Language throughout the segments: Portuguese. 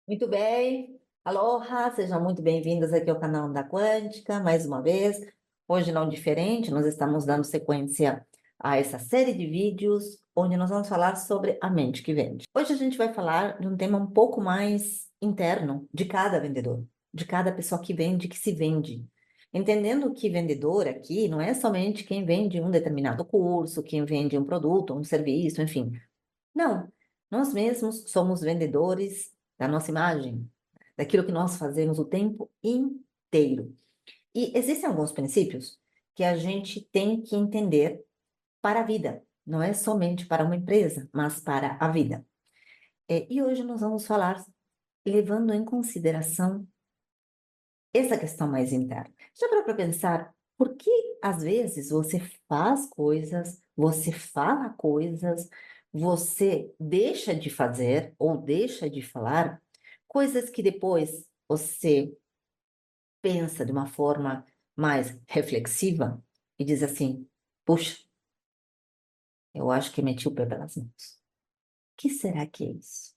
Muito bem. Aloha, sejam muito bem-vindos aqui ao canal da Quântica, mais uma vez. Hoje não diferente, nós estamos dando sequência a essa série de vídeos onde nós vamos falar sobre a mente que vende. Hoje a gente vai falar de um tema um pouco mais interno de cada vendedor, de cada pessoa que vende, que se vende. Entendendo que vendedor aqui não é somente quem vende um determinado curso, quem vende um produto, um serviço, enfim. Não, nós mesmos somos vendedores da nossa imagem, daquilo que nós fazemos o tempo inteiro. E existem alguns princípios que a gente tem que entender para a vida, não é somente para uma empresa, mas para a vida. E hoje nós vamos falar levando em consideração essa questão mais interna. Já parou para pensar por que às vezes você faz coisas, você fala coisas, você deixa de fazer ou deixa de falar coisas que depois você pensa de uma forma mais reflexiva e diz assim: puxa, eu acho que meti o pé pelas mãos. O que será que é isso?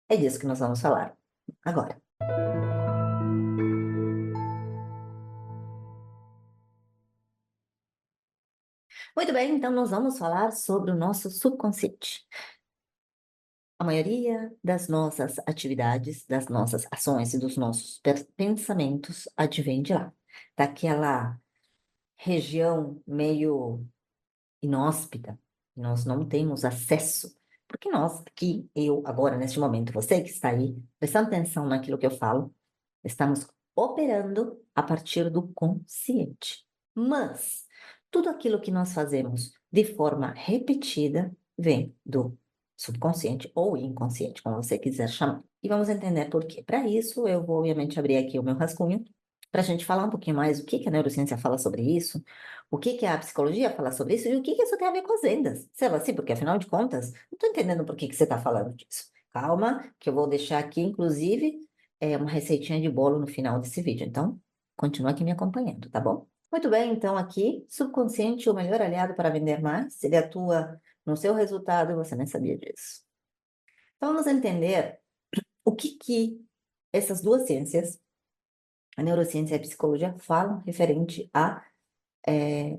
É disso que nós vamos falar agora. Muito bem, então nós vamos falar sobre o nosso subconsciente. A maioria das nossas atividades, das nossas ações e dos nossos pensamentos advém de lá, daquela região meio inóspita, nós não temos acesso, porque nós aqui, eu agora neste momento, você que está aí, prestando atenção naquilo que eu falo, estamos operando a partir do consciente. Mas tudo aquilo que nós fazemos de forma repetida vem do subconsciente ou inconsciente, como você quiser chamar. E vamos entender por quê. Para isso, eu vou obviamente abrir aqui o meu rascunho para a gente falar um pouquinho mais o que que a neurociência fala sobre isso, o que que a psicologia fala sobre isso e o que que isso tem a ver com as vendas. Sei lá, assim, porque afinal de contas, não estou entendendo por que que você está falando disso. Calma, que eu vou deixar aqui, inclusive, uma receitinha de bolo no final desse vídeo. Então, continua aqui me acompanhando, tá bom? Muito bem, então aqui, subconsciente, o melhor aliado para vender mais, ele atua no seu resultado e você nem sabia disso. Então, vamos entender o que que essas duas ciências, a neurociência e a psicologia, falam referente a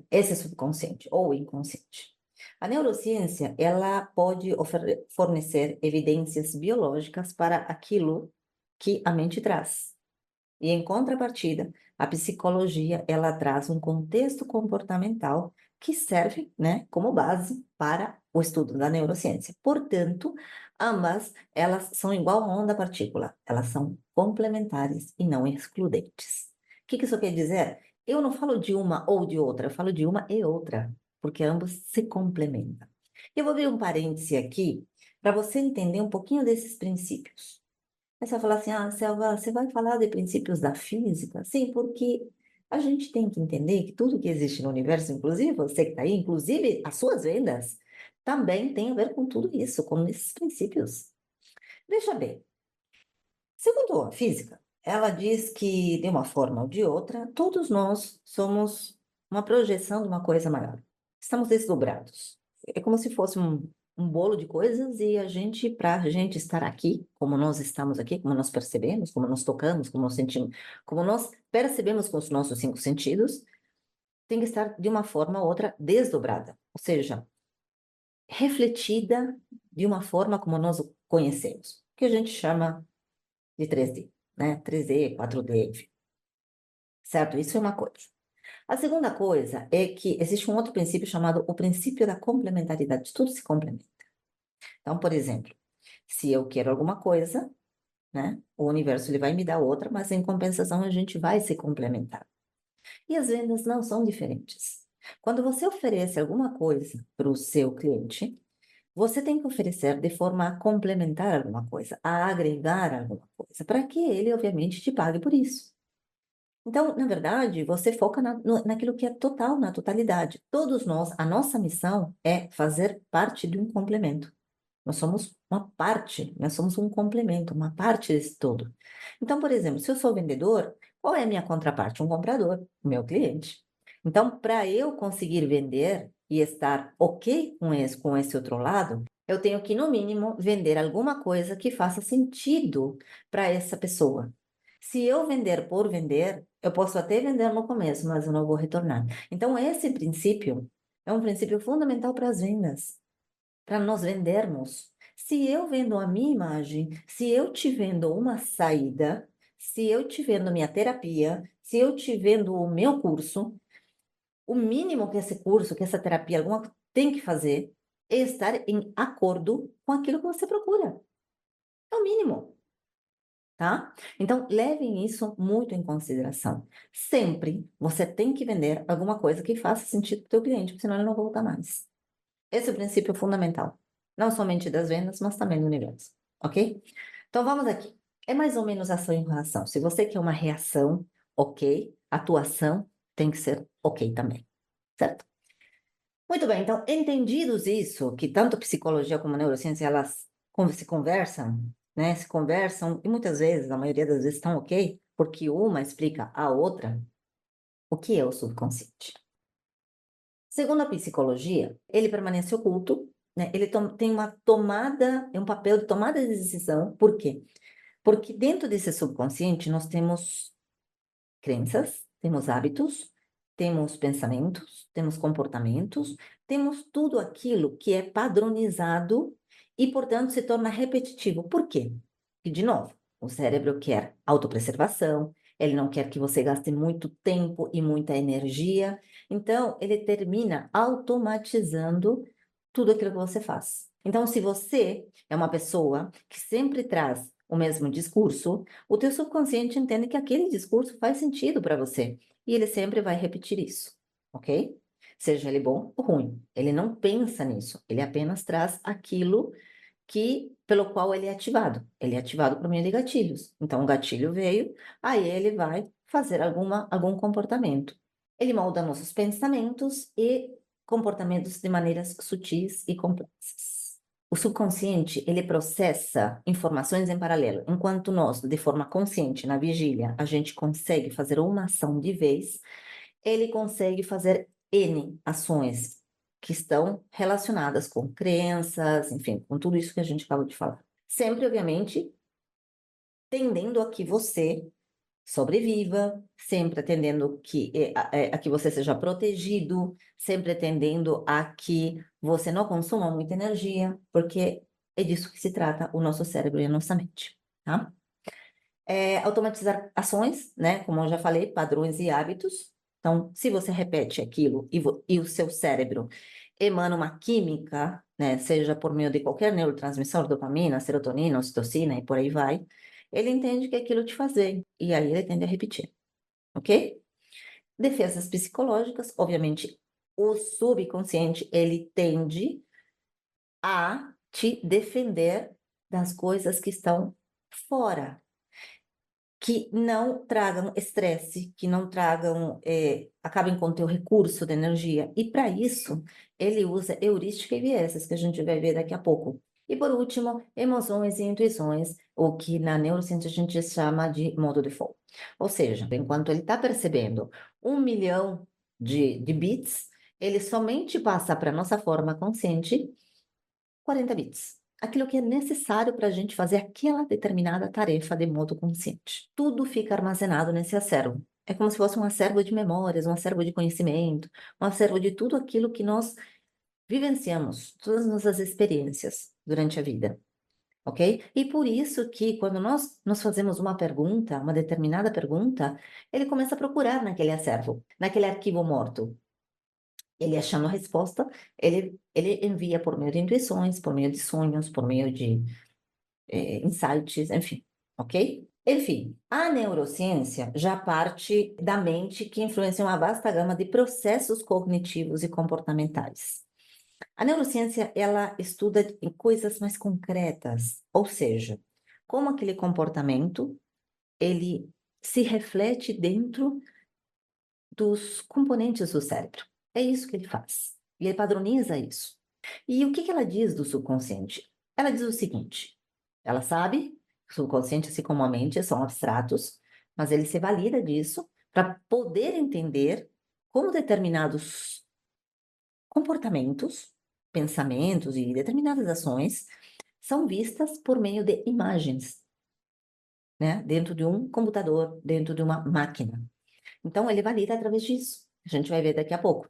esse subconsciente ou inconsciente. A neurociência, ela pode fornecer evidências biológicas para aquilo que a mente traz. E em contrapartida, a psicologia, ela traz um contexto comportamental que serve, né, como base para o estudo da neurociência. Portanto, ambas, elas são igual a onda partícula, elas são complementares e não excludentes. O que que isso quer dizer? Eu não falo de uma ou de outra, eu falo de uma e outra, porque ambos se complementam. Eu vou abrir um parêntese aqui para você entender um pouquinho desses princípios. Aí você vai falar assim: ah, Selva, você vai falar de princípios da física? Sim, porque a gente tem que entender que tudo que existe no universo, inclusive você que está aí, inclusive as suas vendas, também tem a ver com tudo isso, com esses princípios. Veja bem, segundo a física, ela diz que, de uma forma ou de outra, todos nós somos uma projeção de uma coisa maior. Estamos desdobrados. É como se fosse um bolo de coisas e a gente, para a gente estar aqui, como nós estamos aqui, como nós percebemos, como nós tocamos, como nós sentimos, como nós percebemos com os nossos cinco sentidos, tem que estar de uma forma ou outra desdobrada. Ou seja, refletida de uma forma como nós o conhecemos, que a gente chama de 3D, né? 3D, 4D, enfim. Certo? Isso é uma coisa. A segunda coisa é que existe um outro princípio chamado o princípio da complementaridade. Tudo se complementa. Então, por exemplo, se eu quero alguma coisa, né? O universo ele vai me dar outra, mas em compensação a gente vai se complementar. E as vendas não são diferentes. Quando você oferece alguma coisa para o seu cliente, você tem que oferecer de forma a complementar alguma coisa, a agregar alguma coisa, para que ele, obviamente, te pague por isso. Então, na verdade, você foca naquilo que é total, na totalidade. Todos nós, a nossa missão é fazer parte de um complemento. Nós somos uma parte, nós somos um complemento, uma parte desse todo. Então, por exemplo, se eu sou vendedor, qual é a minha contraparte? Um comprador, o meu cliente. Então, para eu conseguir vender e estar ok com esse outro lado, Eu tenho que, no mínimo, vender alguma coisa que faça sentido para essa pessoa. Se eu vender por vender, eu posso até vender no começo, mas eu não vou retornar. Então, esse princípio é um princípio fundamental para as vendas, para nós vendermos. Se eu vendo a minha imagem, se eu te vendo uma saída, se eu te vendo minha terapia, se eu te vendo o meu curso, o mínimo que esse curso, que essa terapia, alguma tem que fazer é estar em acordo com aquilo que você procura. É o mínimo, tá? Então, levem isso muito em consideração. Sempre você tem que vender alguma coisa que faça sentido para o teu cliente, porque senão ele não volta mais. Esse é o princípio fundamental, não somente das vendas, mas também do universo, ok? Então, vamos aqui. É mais ou menos ação e reação. Se você quer uma reação, ok. Atuação tem que ser ok também, certo? Muito bem, então, entendidos isso, que tanto a psicologia como a neurociência, elas se conversam, né? Se conversam, e muitas vezes, a maioria das vezes, estão ok, porque uma explica a outra, o que é o subconsciente. Segundo a psicologia, ele permanece oculto, né? Ele tem uma tomada, é um papel de tomada de decisão, por quê? Porque dentro desse subconsciente nós temos crenças, temos hábitos, temos pensamentos, temos comportamentos, temos tudo aquilo que é padronizado e, portanto, se torna repetitivo. Por quê? E, de novo, o cérebro quer autopreservação, ele não quer que você gaste muito tempo e muita energia, então ele termina automatizando tudo aquilo que você faz. Então, se você é uma pessoa que sempre traz o mesmo discurso, o teu subconsciente entende que aquele discurso faz sentido para você e ele sempre vai repetir isso, ok? Seja ele bom ou ruim. Ele não pensa nisso, ele apenas traz aquilo que pelo qual ele é ativado. Ele é ativado por meio de gatilhos. Então, o gatilho veio, aí ele vai fazer algum comportamento. Ele molda nossos pensamentos e comportamentos de maneiras sutis e complexas. O subconsciente, ele processa informações em paralelo. Enquanto nós, de forma consciente, na vigília, a gente consegue fazer uma ação de vez, ele consegue fazer N ações que estão relacionadas com crenças, enfim, com tudo isso que a gente acabou de falar. Sempre, obviamente, tendendo a que você sobreviva, sempre atendendo a que você seja protegido, sempre atendendo a que você não consuma muita energia, porque é disso que se trata o nosso cérebro e a nossa mente, tá? Automatizar ações, né? Como eu já falei, padrões e hábitos. Então, se você repete aquilo e o seu cérebro emana uma química, né? Seja por meio de qualquer neurotransmissor, dopamina, serotonina, ocitocina e por aí vai, ele entende que aquilo te faz bem e aí ele tende a repetir, ok? Defesas psicológicas, obviamente, o subconsciente ele tende a te defender das coisas que estão fora, que não tragam estresse, que não tragam, acabem com o teu recurso de energia. E para isso, ele usa heurística e vieses, que a gente vai ver daqui a pouco. E por último, emoções e intuições, o que na neurociência a gente chama de modo default. Ou seja, enquanto ele está percebendo 1 milhão de bits, ele somente passa para a nossa forma consciente 40 bits. Aquilo que é necessário para a gente fazer aquela determinada tarefa de modo consciente. Tudo fica armazenado nesse acervo. É como se fosse um acervo de memórias, um acervo de conhecimento, um acervo de tudo aquilo que nós vivenciamos, todas as nossas experiências durante a vida, ok? E por isso que quando nós fazemos uma pergunta, uma determinada pergunta, ele começa a procurar naquele acervo, naquele arquivo morto. Ele achando a resposta, ele envia por meio de intuições, por meio de sonhos, por meio de insights, enfim, ok? Enfim, a neurociência já parte da mente que influencia uma vasta gama de processos cognitivos e comportamentais. A neurociência, ela estuda em coisas mais concretas, ou seja, como aquele comportamento, ele se reflete dentro dos componentes do cérebro. É isso que ele faz. E ele padroniza isso. E o que que ela diz do subconsciente? Ela diz o seguinte: ela sabe que o subconsciente, assim como a mente, são abstratos, mas ele se valida disso para poder entender como determinados comportamentos, pensamentos e determinadas ações são vistas por meio de imagens, né? Dentro de um computador, dentro de uma máquina. Então, ele valida através disso. A gente vai ver daqui a pouco.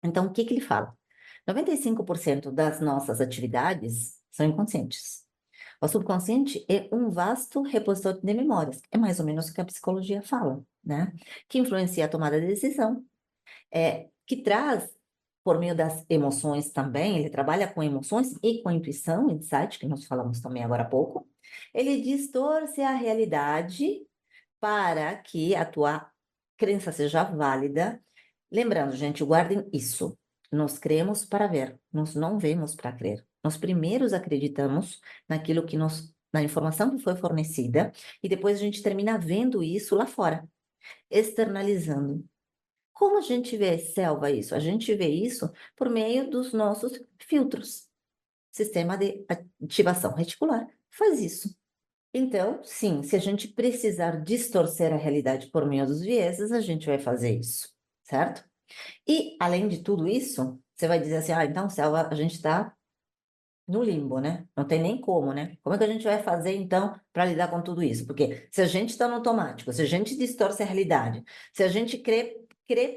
Então, o que que ele fala? 95% das nossas atividades são inconscientes. O subconsciente é um vasto repositório de memórias. É mais ou menos o que a psicologia fala, né? Que influencia a tomada de decisão, que traz, por meio das emoções também, ele trabalha com emoções e com intuição, insight, que nós falamos também agora há pouco. Ele distorce a realidade para que a tua crença seja válida. Lembrando, gente, guardem isso. Nós cremos para ver, nós não vemos para crer. Nós primeiros acreditamos naquilo que na informação que foi fornecida, e depois a gente termina vendo isso lá fora, externalizando. Como a gente vê, Selva, isso? A gente vê isso por meio dos nossos filtros. Sistema de ativação reticular faz isso. Então, sim, se a gente precisar distorcer a realidade por meio dos vieses, a gente vai fazer isso, certo? E, além de tudo isso, você vai dizer assim, então, Selva, a gente está no limbo, né? Não tem nem como, né? Como é que a gente vai fazer, então, para lidar com tudo isso? Porque se a gente está no automático, se a gente distorce a realidade, se a gente crê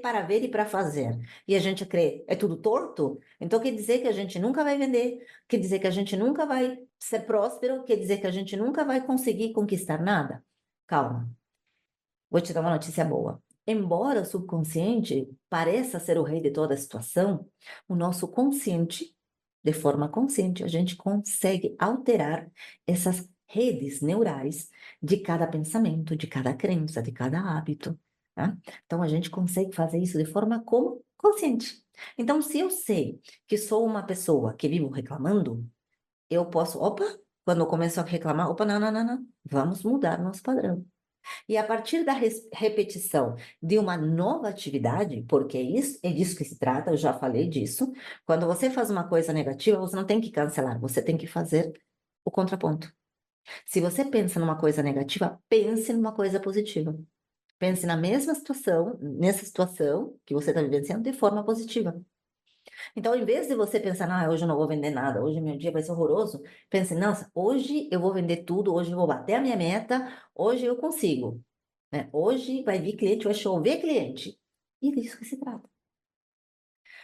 para ver e para fazer, e a gente crê, é tudo torto, então quer dizer que a gente nunca vai vender, quer dizer que a gente nunca vai ser próspero, quer dizer que a gente nunca vai conseguir conquistar nada. Calma, vou te dar uma notícia boa. Embora o subconsciente pareça ser o rei de toda a situação, o nosso consciente, de forma consciente, a gente consegue alterar essas redes neurais de cada pensamento, de cada crença, de cada hábito, tá? Então a gente consegue fazer isso de forma como consciente. Então, se eu sei que sou uma pessoa que vivo reclamando, eu posso, quando eu começo a reclamar, não, não, não, não, vamos mudar nosso padrão. E a partir da repetição de uma nova atividade, porque é disso que se trata, eu já falei disso. Quando você faz uma coisa negativa, você não tem que cancelar, você tem que fazer o contraponto. Se você pensa numa coisa negativa, pense numa coisa positiva. Pense na mesma situação, nessa situação que você está vivenciando de forma positiva. Então, em vez de você pensar, hoje eu não vou vender nada, hoje meu dia vai ser horroroso, pense, nossa, hoje eu vou vender tudo, hoje eu vou bater a minha meta, hoje eu consigo, né? Hoje vai vir cliente, vai chover cliente. E é disso que se trata.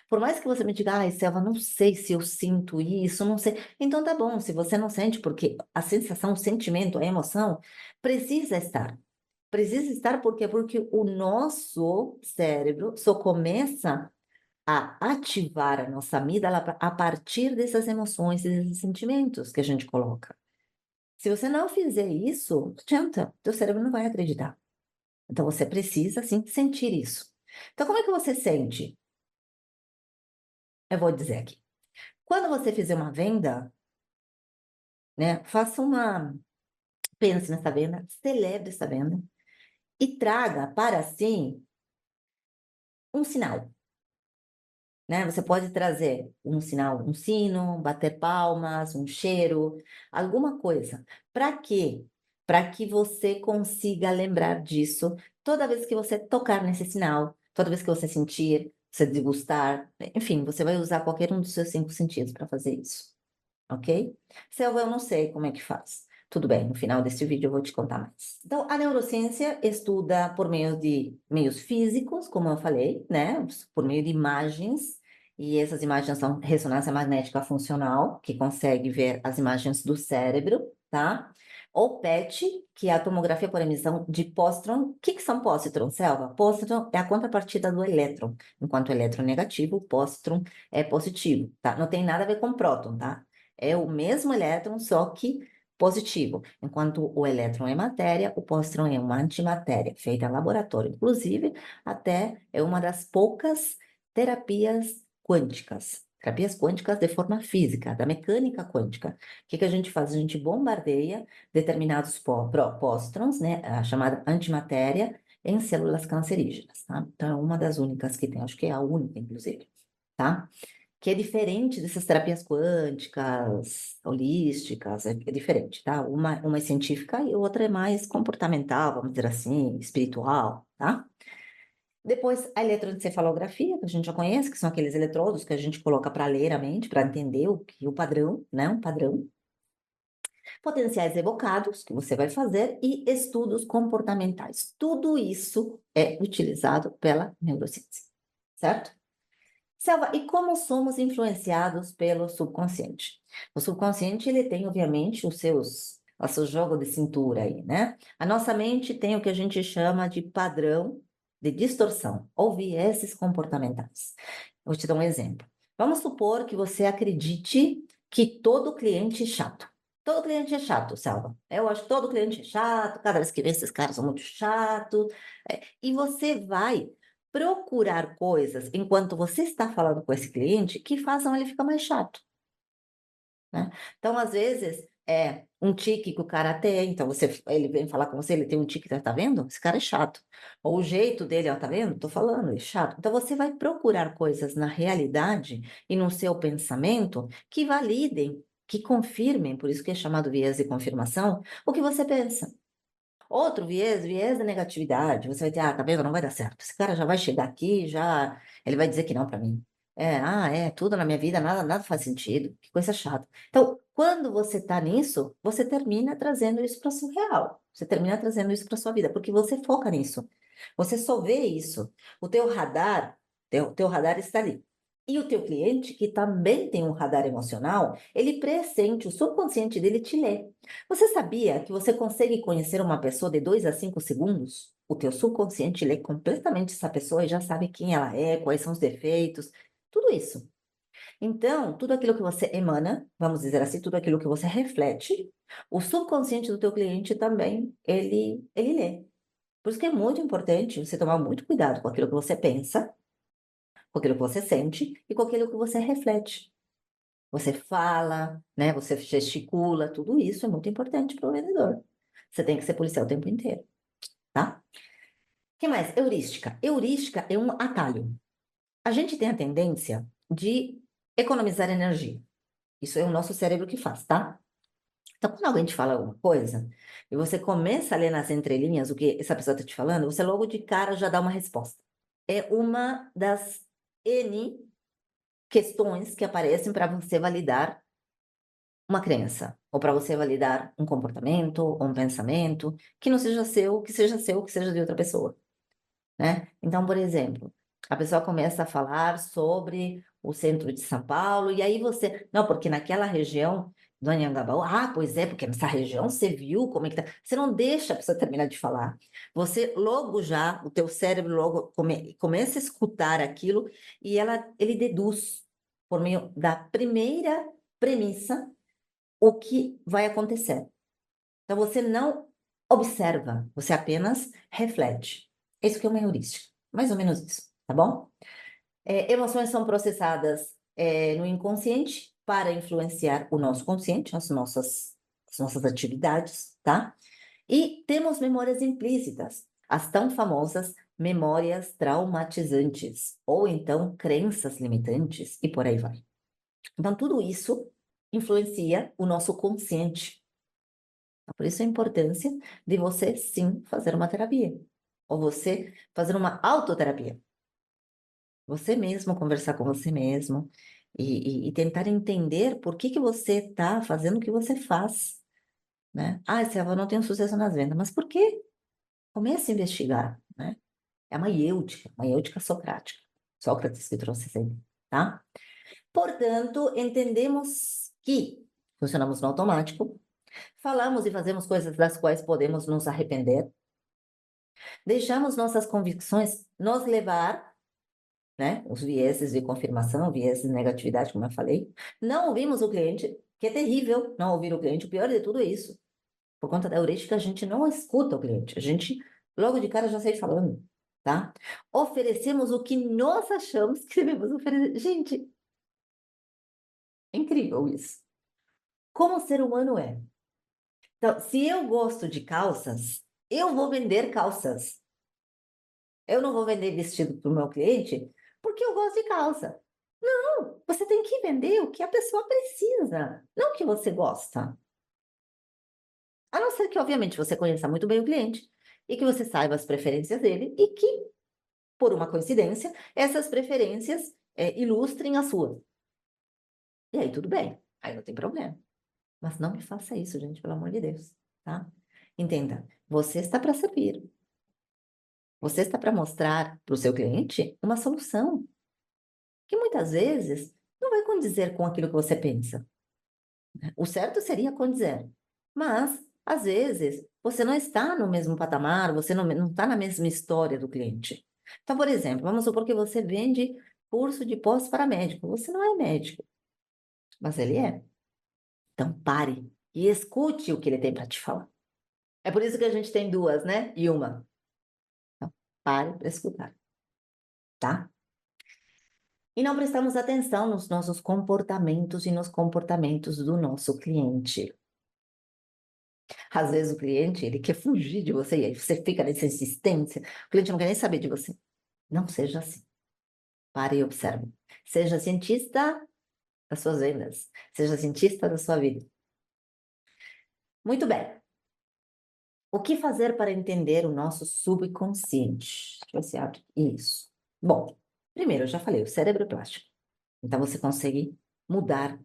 Por mais que você me diga, Selva, não sei se eu sinto isso, não sei. Então tá bom, se você não sente, porque a sensação, o sentimento, a emoção precisa estar. Precisa estar por quê? Porque o nosso cérebro só começa a ativar a nossa amígdala a partir dessas emoções, desses sentimentos que a gente coloca. Se você não fizer isso, não adianta, teu cérebro não vai acreditar. Então você precisa, sim, sentir isso. Então, como é que você sente? Eu vou dizer aqui. Quando você fizer uma venda, né, pense nessa venda, celebre essa venda e traga para si um sinal. Né? Você pode trazer um sinal, um sino, bater palmas, um cheiro, alguma coisa. Para quê? Para que você consiga lembrar disso toda vez que você tocar nesse sinal, toda vez que você sentir, você degustar, enfim, você vai usar qualquer um dos seus 5 sentidos para fazer isso, ok? Selva, eu não sei como é que faz. Tudo bem, no final desse vídeo eu vou te contar mais. Então, a neurociência estuda por meio de meios físicos, como eu falei, né? Por meio de imagens, e essas imagens são ressonância magnética funcional, que consegue ver as imagens do cérebro, tá? Ou PET, que é a tomografia por emissão de pósitron. O que são pósitrons, Selva? Pósitron é a contrapartida do elétron. Enquanto o elétron é negativo, o pósitron é positivo, tá? Não tem nada a ver com próton, tá? É o mesmo elétron, só que positivo. Enquanto o elétron é matéria, o pósitron é uma antimatéria, feita em laboratório. Inclusive, até é uma das poucas terapias quânticas. Terapias quânticas de forma física, da mecânica quântica. O que a gente faz? A gente bombardeia determinados pósitrons, né, a chamada antimatéria, em células cancerígenas, tá? Então, é uma das únicas que tem, acho que é a única, inclusive, tá? Que é diferente dessas terapias quânticas, holísticas, é diferente, tá? Uma é científica e outra é mais comportamental, vamos dizer assim, espiritual, tá? Depois, a eletroencefalografia, que a gente já conhece, que são aqueles eletrodos que a gente coloca para ler a mente, para entender o padrão, né? Um padrão. Potenciais evocados, que você vai fazer, e estudos comportamentais. Tudo isso é utilizado pela neurociência, certo? Selva, e como somos influenciados pelo subconsciente? O subconsciente, ele tem, obviamente, o seu jogo de cintura aí, né? A nossa mente tem o que a gente chama de padrão de distorção, ou vieses comportamentais. Vou te dar um exemplo. Vamos supor que você acredite que todo cliente é chato. Todo cliente é chato, Selva. Eu acho que todo cliente é chato, cada vez que vê esses caras são muito chatos. E você vai procurar coisas enquanto você está falando com esse cliente que façam ele ficar mais chato, né? Então, às vezes, é um tique que o cara tem, então ele vem falar com você, ele tem um tique, tá vendo? Esse cara é chato. Ou o jeito dele, ó, tá vendo? Tô falando, ele é chato. Então, você vai procurar coisas na realidade e no seu pensamento que validem, que confirmem, por isso que é chamado viés de confirmação, o que você pensa. Outro viés, viés da negatividade. Você vai ter, tá vendo? Não vai dar certo. Esse cara já vai chegar aqui, já. Ele vai dizer que não para mim. Tudo na minha vida, nada faz sentido. Que coisa chata. Então, quando você tá nisso, você termina trazendo isso para o seu real. Você termina trazendo isso para sua vida, porque você foca nisso. Você só vê isso. O teu radar está ali. E o teu cliente, que também tem um radar emocional, ele pressente, o subconsciente dele te lê. Você sabia que você consegue conhecer uma pessoa de 2 a 5 segundos? O teu subconsciente lê completamente essa pessoa e já sabe quem ela é, quais são os defeitos, tudo isso. Então, tudo aquilo que você emana, vamos dizer assim, tudo aquilo que você reflete, o subconsciente do teu cliente também, ele lê. Por isso que é muito importante você tomar muito cuidado com aquilo que você pensa, com aquilo que você sente e com aquilo que você reflete. Você fala, né? Você gesticula, tudo isso é muito importante para o vendedor. Você tem que ser policial o tempo inteiro, tá? O que mais? Heurística. Heurística é um atalho. A gente tem a tendência de economizar energia. Isso é o nosso cérebro que faz, tá? Então, quando alguém te fala alguma coisa, e você começa a ler nas entrelinhas o que essa pessoa está te falando, você logo de cara já dá uma resposta. É uma das N questões que aparecem para você validar uma crença, ou para você validar um comportamento, ou um pensamento, que não seja seu, que seja seu, que seja de outra pessoa, né? Então, por exemplo, a pessoa começa a falar sobre o centro de São Paulo, e aí você, não, porque naquela região do Anhangabaú, pois é, porque nessa região você viu como é que tá. Você não deixa a pessoa terminar de falar. Você logo já, o teu cérebro logo começa a escutar aquilo e ele deduz por meio da primeira premissa o que vai acontecer. Então, você não observa, você apenas reflete. Isso que é uma heurística. Mais ou menos isso, tá bom? Emoções são processadas no inconsciente para influenciar o nosso consciente, as nossas atividades, tá? E temos memórias implícitas, as tão famosas memórias traumatizantes, ou então crenças limitantes, e por aí vai. Então, tudo isso influencia o nosso consciente. Por isso a importância de você, sim, fazer uma terapia. Ou você fazer uma autoterapia. Você mesmo conversar com você mesmo e tentar entender por que você está fazendo o que você faz, né? Selva, eu não tenho sucesso nas vendas, mas por quê? Comece a investigar, né? É uma maiêutica socrática. Sócrates que trouxe isso aí, tá? Portanto, entendemos que funcionamos no automático, falamos e fazemos coisas das quais podemos nos arrepender, deixamos nossas convicções nos levar, né? Os vieses de confirmação, vieses de negatividade, como eu falei. Não ouvimos o cliente, que é terrível não ouvir o cliente. O pior de tudo é isso. Por conta da heurística, a gente não escuta o cliente. A gente, logo de cara, já sai falando, tá? Oferecemos o que nós achamos que devemos oferecer. Gente, é incrível isso. Como o ser humano é. Então, se eu gosto de calças, eu vou vender calças. Eu não vou vender vestido para o meu cliente porque eu gosto de calça. Não, você tem que vender o que a pessoa precisa, não o que você gosta. A não ser que, obviamente, você conheça muito bem o cliente e que você saiba as preferências dele e que por uma coincidência, essas preferências ilustrem as suas. E aí tudo bem, aí não tem problema. Mas não me faça isso, gente, pelo amor de Deus, tá? Entenda, você está para servir. Você está para mostrar para o seu cliente uma solução que muitas vezes não vai condizer com aquilo que você pensa. O certo seria condizer, mas às vezes você não está no mesmo patamar, você não está na mesma história do cliente. Então, por exemplo, vamos supor que você vende curso de pós para médico. Você não é médico, mas ele é. Então, pare e escute o que ele tem para te falar. É por isso que a gente tem duas, né? E uma. Então, pare para escutar, tá? E não prestamos atenção nos nossos comportamentos e nos comportamentos do nosso cliente. Às vezes o cliente, ele quer fugir de você, e aí você fica nessa insistência, o cliente não quer nem saber de você. Não seja assim. Pare e observe. Seja cientista das suas vendas. Seja cientista da sua vida. Muito bem. O que fazer para entender o nosso subconsciente? Deixa eu ver se abre isso. Bom, primeiro, eu já falei, o cérebro é plástico. Então, você consegue mudar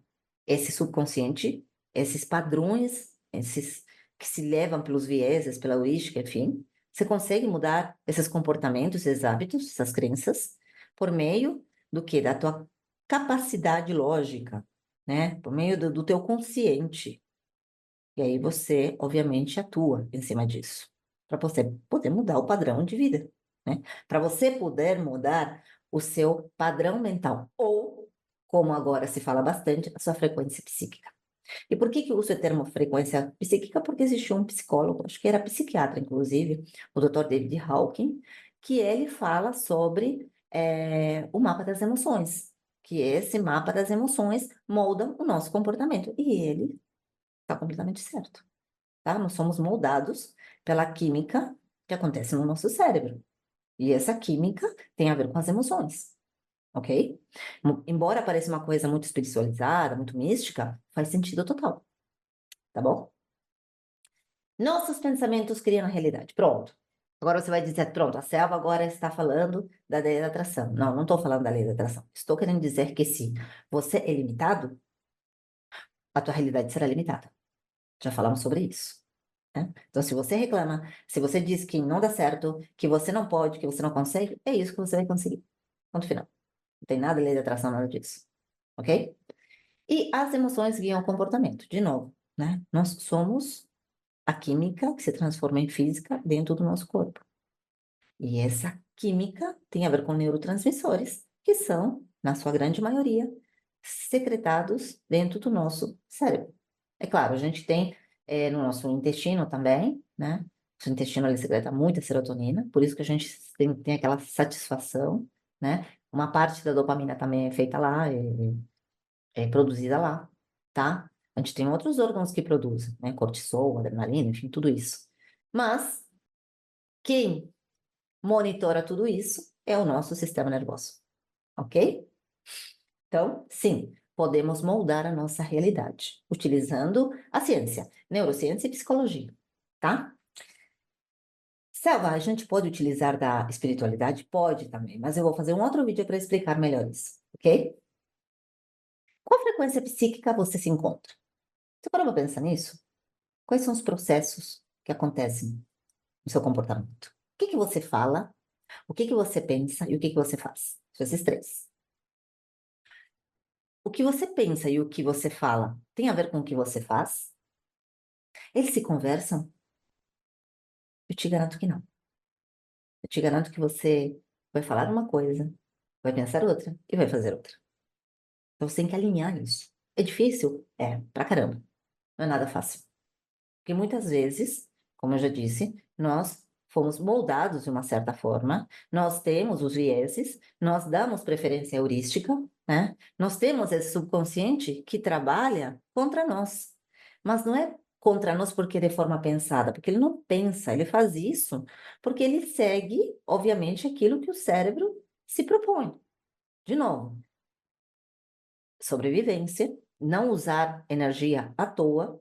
esse subconsciente, esses padrões, esses que se levam pelos vieses, pela heurística, enfim. Você consegue mudar esses comportamentos, esses hábitos, essas crenças, por meio do que? Da tua capacidade lógica, né? Por meio do teu consciente. E aí você, obviamente, atua em cima disso, para você poder mudar o padrão de vida, né? Para você poder mudar o seu padrão mental, ou, como agora se fala bastante, a sua frequência psíquica. E por que que eu uso o termo frequência psíquica? Porque existiu um psicólogo, acho que era psiquiatra, inclusive, o Dr. David Hawkins, que ele fala sobre o mapa das emoções, que esse mapa das emoções molda o nosso comportamento. E ele está completamente certo, tá? Nós somos moldados pela química que acontece no nosso cérebro. E essa química tem a ver com as emoções, ok? Embora pareça uma coisa muito espiritualizada, muito mística, faz sentido total, tá bom? Nossos pensamentos criam a realidade. Pronto. Agora você vai dizer, pronto, a Selva agora está falando da lei da atração. Não, não estou falando da lei da atração. Estou querendo dizer que se você é limitado, a tua realidade será limitada. Já falamos sobre isso, né? Então, se você reclama, se você diz que não dá certo, que você não pode, que você não consegue, é isso que você vai conseguir. Ponto final. Não tem nada lei da atração, nada disso. Ok? E as emoções guiam o comportamento. De novo, né? Nós somos a química que se transforma em física dentro do nosso corpo. E essa química tem a ver com neurotransmissores, que são, na sua grande maioria, secretados dentro do nosso cérebro. É claro, a gente tem no nosso intestino também, né? O intestino ele secreta muita serotonina, por isso que a gente tem aquela satisfação, né? Uma parte da dopamina também é feita lá, é produzida lá, tá? A gente tem outros órgãos que produzem, né? Cortisol, adrenalina, enfim, tudo isso. Mas quem monitora tudo isso é o nosso sistema nervoso, ok? Então, sim, podemos moldar a nossa realidade utilizando a ciência, neurociência e psicologia, tá? Selva, a gente pode utilizar da espiritualidade? Pode também, mas eu vou fazer um outro vídeo para explicar melhor isso, ok? Qual frequência psíquica você se encontra? Você parou para pensar nisso? Quais são os processos que acontecem no seu comportamento? O que que você fala, o que que você pensa e o que que você faz? São esses três. O que você pensa e o que você fala tem a ver com o que você faz? Eles se conversam? Eu te garanto que não. Eu te garanto que você vai falar uma coisa, vai pensar outra e vai fazer outra. Então você tem que alinhar isso. É difícil? É, pra caramba. Não é nada fácil. Porque muitas vezes, como eu já disse, nós fomos moldados de uma certa forma, nós temos os vieses, nós damos preferência heurística, né? Nós temos esse subconsciente que trabalha contra nós. Mas não é contra nós porque de forma pensada, porque ele não pensa, ele faz isso porque ele segue, obviamente, aquilo que o cérebro se propõe. De novo, sobrevivência, não usar energia à toa,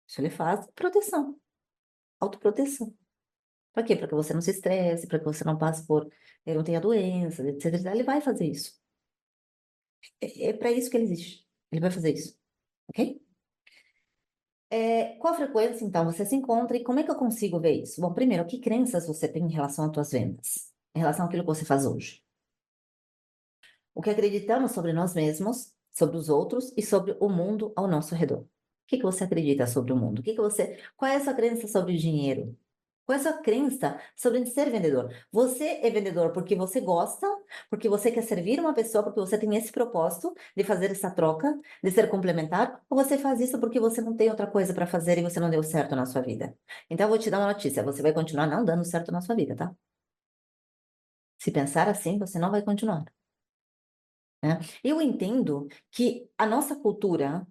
isso ele faz, proteção, autoproteção. Para quê? Para que você não se estresse, para que você não passe por, não tenha doenças, etc. Ele vai fazer isso. É para isso que ele existe. Ele vai fazer isso, ok? Qual a frequência, então, você se encontra e como é que eu consigo ver isso? Bom, primeiro, que crenças você tem em relação às tuas vendas? Em relação àquilo que você faz hoje? O que acreditamos sobre nós mesmos, sobre os outros e sobre o mundo ao nosso redor? O que que você acredita sobre o mundo? Qual é a sua crença sobre o dinheiro? Qual é a sua crença sobre ser vendedor? Você é vendedor porque você gosta, porque você quer servir uma pessoa, porque você tem esse propósito de fazer essa troca, de ser complementar, ou você faz isso porque você não tem outra coisa para fazer e você não deu certo na sua vida? Então, eu vou te dar uma notícia: você vai continuar não dando certo na sua vida, tá? Se pensar assim, você não vai continuar, né? Eu entendo que a nossa cultura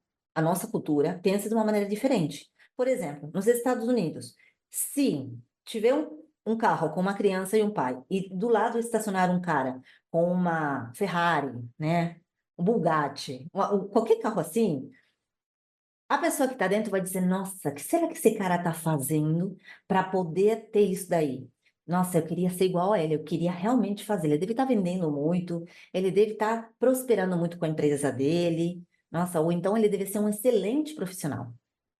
pensa de uma maneira diferente. Por exemplo, nos Estados Unidos, se tiver um carro com uma criança e um pai, e do lado estacionar um cara com uma Ferrari, né? Um Bugatti, qualquer carro assim, a pessoa que está dentro vai dizer: Nossa, o que será que esse cara está fazendo para poder ter isso daí? Nossa, eu queria ser igual a ele, eu queria realmente fazer. Ele deve estar vendendo muito, ele deve estar prosperando muito com a empresa dele. Nossa, ou então ele deve ser um excelente profissional.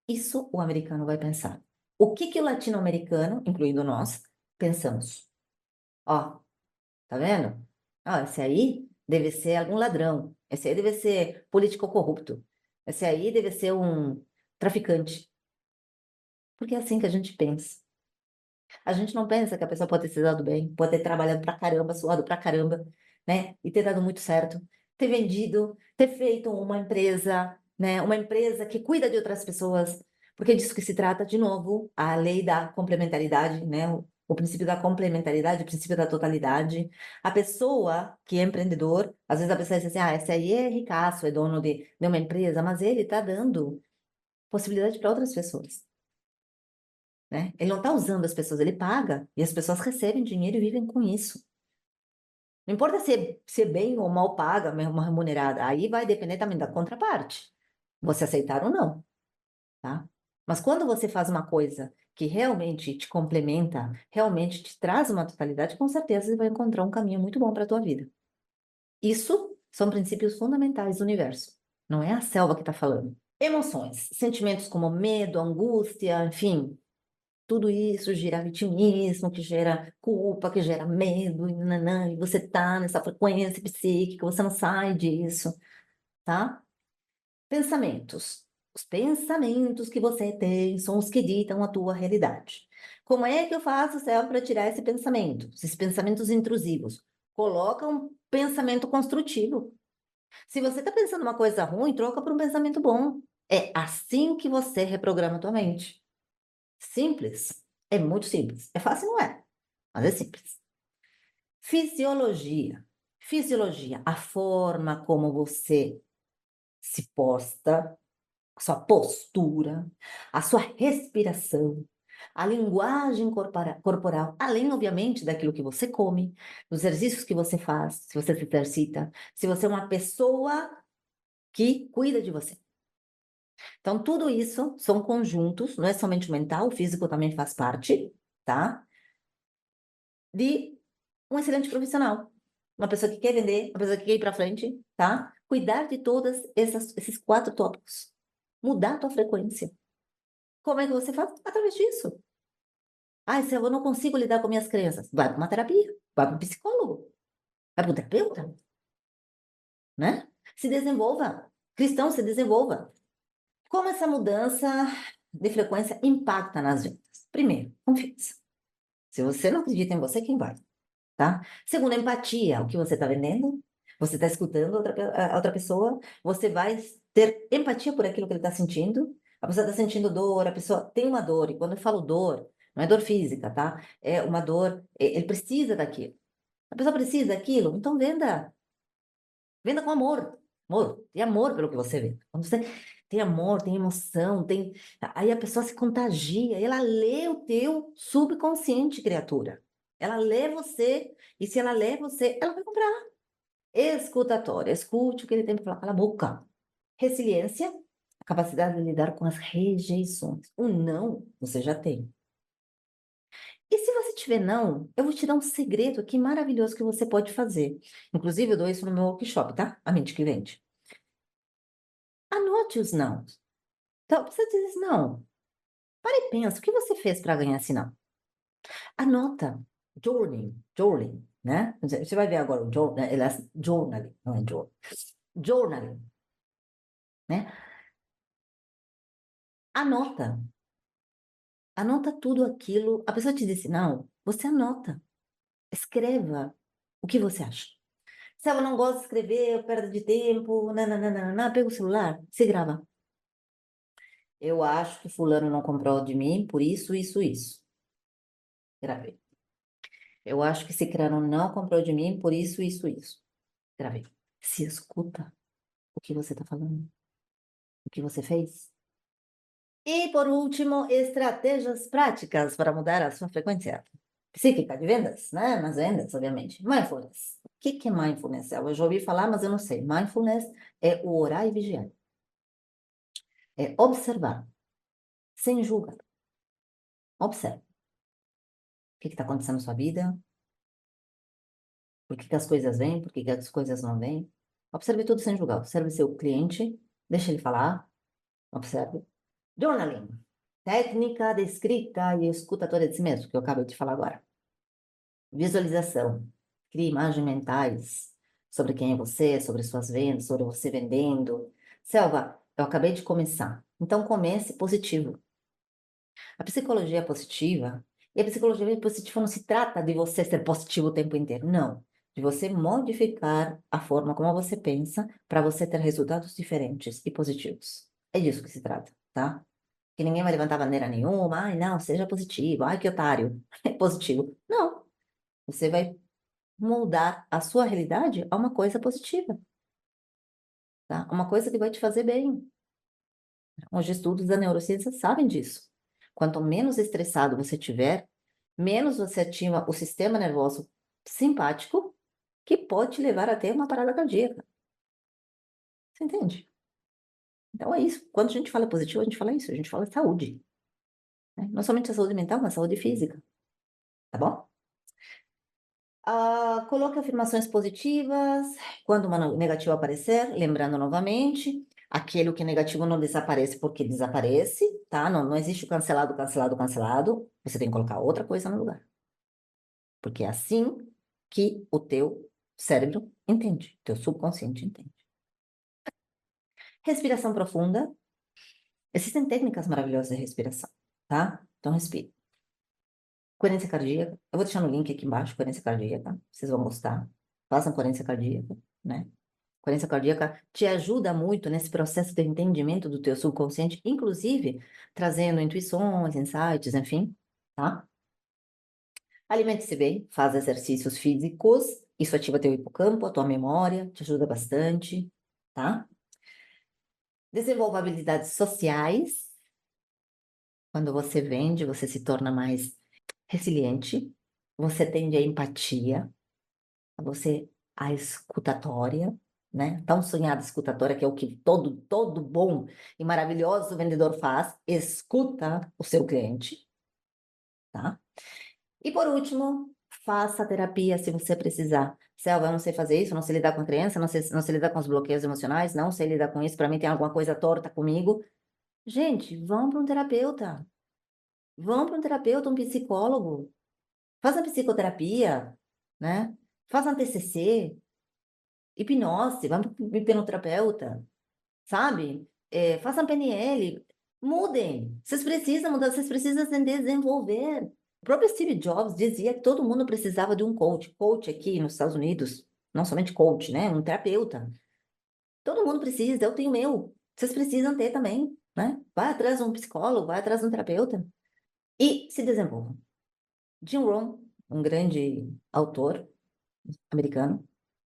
Isso o americano vai pensar. O que que o latino-americano, incluindo nós, pensamos? Ó, tá vendo? Ó, esse aí deve ser algum ladrão. Esse aí deve ser político corrupto. Esse aí deve ser um traficante. Porque é assim que a gente pensa. A gente não pensa que a pessoa pode ter se dado bem, pode ter trabalhado pra caramba, suado pra caramba, né? E ter dado muito certo. Ter vendido, ter feito uma empresa, né? Uma empresa que cuida de outras pessoas. Porque é disso que se trata, de novo, a lei da complementaridade, né? O princípio da complementaridade, o princípio da totalidade. A pessoa que é empreendedor, às vezes a pessoa diz assim: ah, esse aí é ricaço, é dono de uma empresa, mas ele está dando possibilidade para outras pessoas, né? Ele não está usando as pessoas, ele paga e as pessoas recebem dinheiro e vivem com isso. Não importa se é bem ou mal paga, uma remunerada, aí vai depender também da contraparte, você aceitar ou não, tá? Mas quando você faz uma coisa que realmente te complementa, realmente te traz uma totalidade, com certeza você vai encontrar um caminho muito bom para a tua vida. Isso são princípios fundamentais do universo, não é a selva que está falando. Emoções, sentimentos como medo, angústia, enfim, tudo isso gera vitimismo, que gera culpa, que gera medo, e nanã, e você tá nessa frequência psíquica, você não sai disso, tá? Pensamentos. Os pensamentos que você tem são os que ditam a tua realidade. Como é que eu faço, Céu, para tirar esse pensamento? Esses pensamentos intrusivos. Coloca um pensamento construtivo. Se você está pensando uma coisa ruim, troca por um pensamento bom. É assim que você reprograma a tua mente. Simples. É muito simples. É fácil, não é? Mas é simples. Fisiologia. Fisiologia. A forma como você se posta, a sua postura, a sua respiração, a linguagem corporal, além, obviamente, daquilo que você come, dos exercícios que você faz, se você se exercita, se você é uma pessoa que cuida de você. Então, tudo isso são conjuntos, não é somente o mental, o físico também faz parte, tá? De um excelente profissional. Uma pessoa que quer vender, uma pessoa que quer ir para frente, tá? Cuidar de todos esses quatro tópicos. Mudar a tua frequência. Como é que você faz? Através disso. Ah, se eu não consigo lidar com minhas crenças, vai para uma terapia, vai para um psicólogo, vai para um terapeuta, né? Se desenvolva. Cristão, se desenvolva. Como essa mudança de frequência impacta nas vendas? Primeiro, confiança. Se você não acredita em você, quem vai? Tá? Segundo, empatia, o que você está vendendo, você está escutando a outra pessoa, você vai ter empatia por aquilo que ele está sentindo, a pessoa está sentindo dor, a pessoa tem uma dor, e quando eu falo dor, não é dor física, tá? É uma dor, ele precisa daquilo. A pessoa precisa daquilo, então venda com amor. Amor, tem amor pelo que você vende. Quando você tem amor, tem emoção, aí a pessoa se contagia, e ela lê o teu subconsciente, criatura. Ela lê você, e se ela lê você, ela vai comprar. Escutatória, escute o que ele tem para falar, cala a boca. Resiliência, a capacidade de lidar com as rejeições. O não, você já tem. E se você tiver não, eu vou te dar um segredo aqui maravilhoso que você pode fazer. Inclusive, eu dou isso no meu workshop, tá? A mente que vende. Anote os não. Então, você diz não. Para e pensa, o que você fez para ganhar esse não? Anota. Journaling, né? Você vai ver agora o journaling, não é journaling, né? Anota. Anota tudo aquilo. A pessoa te disse não, você anota. Escreva o que você acha. Se eu não gosto de escrever, eu perdo de tempo, nananana, pega o celular, se grava. Eu acho que fulano não comprou de mim por isso, isso, isso. Gravei. Eu acho que cicrano não comprou de mim por isso, isso, isso. Gravei. Se escuta o que você está falando, o que você fez. E por último, estratégias práticas para mudar a sua frequência psíquica de vendas, né? Nas vendas, obviamente. Mindfulness. O que que é mindfulness? Eu já ouvi falar, mas eu não sei. Mindfulness é o orar e vigiar. É observar, sem julgar. Observe. O que está acontecendo na sua vida? Por que que as coisas vêm? Por que que as coisas não vêm? Observe tudo sem julgar. Observe seu cliente, deixe ele falar. Observe. Journaling. Técnica de escrita e escutatória de si mesmo, que eu acabei de falar agora. Visualização. Crie imagens mentais sobre quem é você, sobre suas vendas, sobre você vendendo. Selva, eu acabei de começar. Então comece positivo. A psicologia positiva, e a psicologia positiva não se trata de você ser positivo o tempo inteiro, não. De você modificar a forma como você pensa para você ter resultados diferentes e positivos. É disso que se trata, tá? Que ninguém vai levantar bandeira nenhuma, ai não, seja positivo, ai que otário, é positivo. Não, você vai moldar a sua realidade a uma coisa positiva, tá? Uma coisa que vai te fazer bem. Os estudos da neurociência sabem disso. Quanto menos estressado você tiver, menos você ativa o sistema nervoso simpático, que pode te levar até uma parada cardíaca. Você entende? Então é isso. Quando a gente fala positivo, a gente fala isso, a gente fala saúde, né? Não somente a saúde mental, mas a saúde física, tá bom? Coloque afirmações positivas quando uma negativa aparecer, lembrando novamente, aquele que é negativo não desaparece porque desaparece, tá? Não, não existe o cancelado, cancelado, cancelado. Você tem que colocar outra coisa no lugar. Porque é assim que o teu cérebro entende, teu subconsciente entende. Respiração profunda. Existem técnicas maravilhosas de respiração, tá? Então respire. Coerência cardíaca. Eu vou deixar no link aqui embaixo, coerência cardíaca. Vocês vão gostar. Façam coerência cardíaca, né? Coerência cardíaca te ajuda muito nesse processo de entendimento do teu subconsciente, inclusive trazendo intuições, insights, enfim, tá? Alimente-se bem, faz exercícios físicos, isso ativa teu hipocampo, a tua memória, te ajuda bastante, tá? Desenvolva habilidades sociais. Quando você vende, você se torna mais resiliente, você tende a empatia, você a escutatória, né? Tão sonhada escutatória, que é o que todo bom e maravilhoso vendedor faz, escuta o seu cliente, tá? E por último, faça terapia se você precisar. Selva, eu não sei fazer isso, não sei lidar com a criança, não sei lidar com os bloqueios emocionais, não sei lidar com isso, para mim tem alguma coisa torta comigo. Gente, vão para um terapeuta. Vão para um terapeuta, um psicólogo. Faça psicoterapia, né? Faça um TCC, hipnose, vão para o hipnoterapeuta, sabe? Façam PNL. Mudem. Vocês precisam mudar, vocês precisam se desenvolver. O próprio Steve Jobs dizia que todo mundo precisava de um coach. Coach aqui nos Estados Unidos, não somente coach, né? Um terapeuta. Todo mundo precisa, eu tenho o meu. Vocês precisam ter também, né? Vai atrás de um psicólogo, vai atrás de um terapeuta e se desenvolvam. Jim Rohn, um grande autor americano,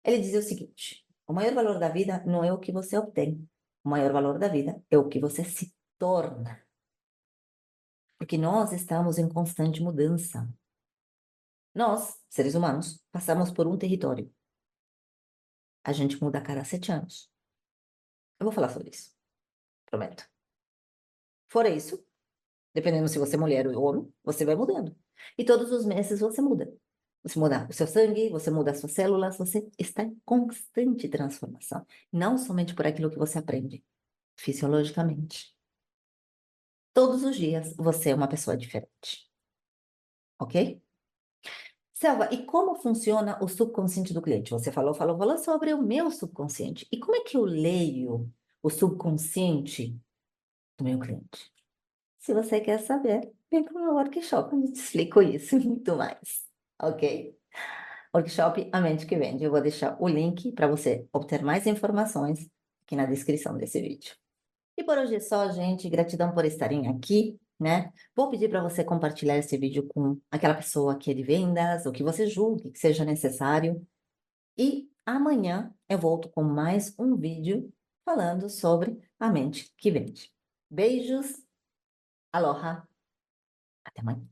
ele dizia o seguinte: o maior valor da vida não é o que você obtém, o maior valor da vida é o que você se torna. Porque nós estamos em constante mudança. Nós, seres humanos, passamos por um território. A gente muda a cada 7 anos. Eu vou falar sobre isso, prometo. Fora isso, dependendo se você é mulher ou homem, você vai mudando. E todos os meses você muda. Você muda o seu sangue, você muda as suas células, você está em constante transformação. Não somente por aquilo que você aprende, fisiologicamente. Todos os dias você é uma pessoa diferente, ok? Selva, e como funciona o subconsciente do cliente? Você falou sobre o meu subconsciente. E como é que eu leio o subconsciente do meu cliente? Se você quer saber, vem para o meu workshop, eu te explico isso e muito mais, ok? Workshop A Mente que Vende. Eu vou deixar o link para você obter mais informações aqui na descrição desse vídeo. E por hoje é só, gente. Gratidão por estarem aqui, né? Vou pedir para você compartilhar esse vídeo com aquela pessoa que é de vendas, ou que você julgue que seja necessário. E amanhã eu volto com mais um vídeo falando sobre a mente que vende. Beijos, aloha, até amanhã.